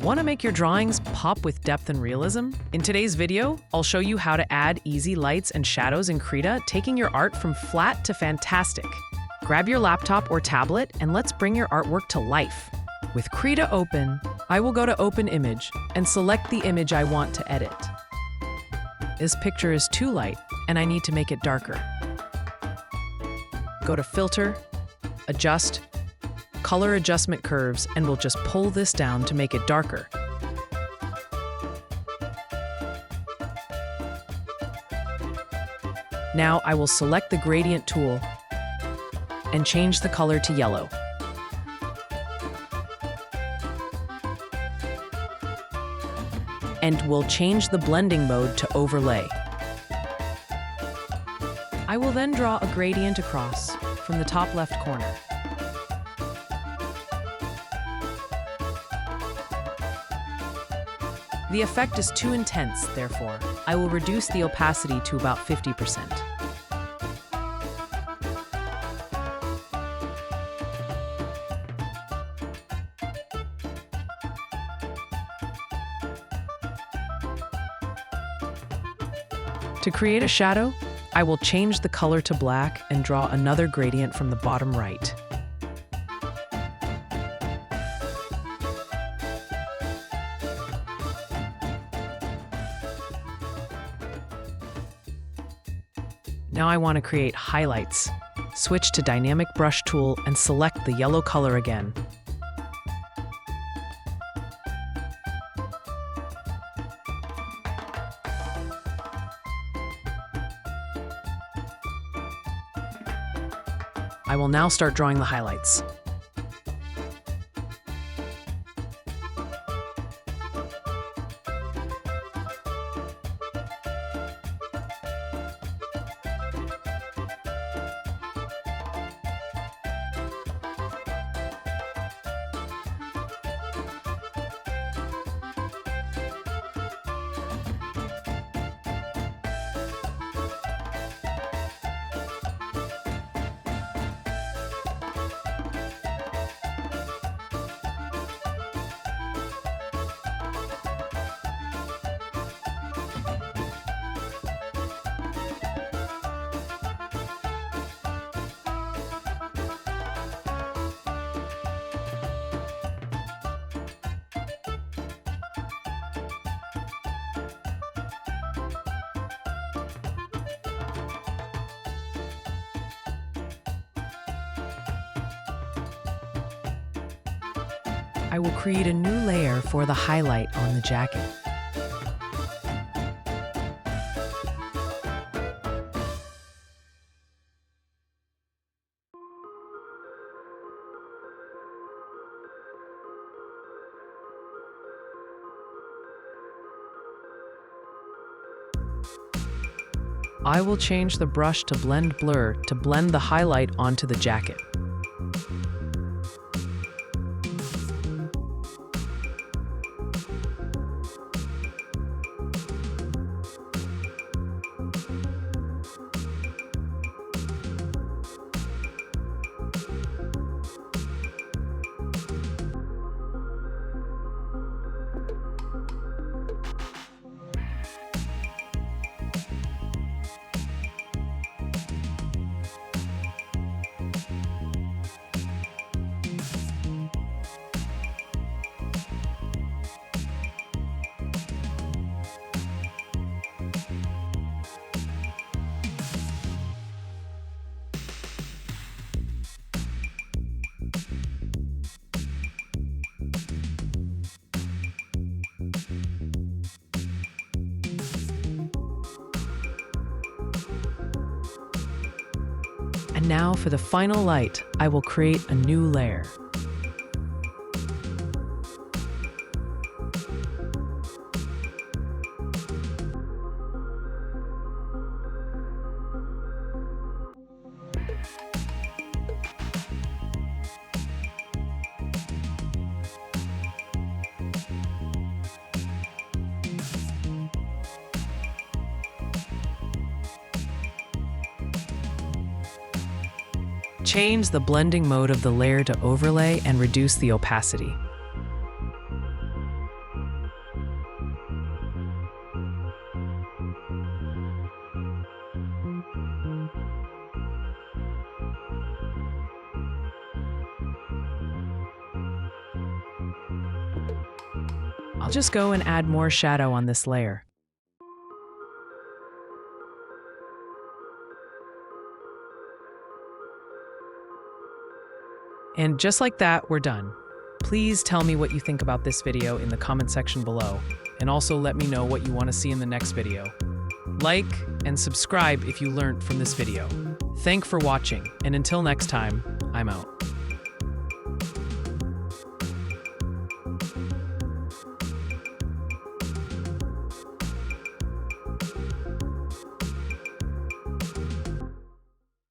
Want to make your drawings pop with depth and realism? In today's video, I'll show you how to add easy lights and shadows in Krita, taking your art from flat to fantastic. Grab your laptop or tablet and let's bring your artwork to life. With Krita open, I will go to Open Image and select the image I want to edit. This picture is too light and I need to make it darker. Go to Filter, Adjust, Color Adjustment Curves, and we'll just pull this down to make it darker. Now I will select the gradient tool and change the color to yellow. And we'll change the blending mode to overlay. I will then draw a gradient across from the top left corner. The effect is too intense, therefore, I will reduce the opacity to about 50%. To create a shadow, I will change the color to black and draw another gradient from the bottom right. Now I want to create highlights. Switch to Dynamic Brush tool and select the yellow color again. I will now start drawing the highlights. I will create a new layer for the highlight on the jacket. I will change the brush to Blend Blur to blend the highlight onto the jacket. And now for the final light, I will create a new layer. Change the blending mode of the layer to overlay and reduce the opacity. I'll just go and add more shadow on this layer. And just like that, we're done. Please tell me what you think about this video in the comment section below, and also let me know what you want to see in the next video. Like and subscribe if you learned from this video. Thanks for watching, and until next time, I'm out.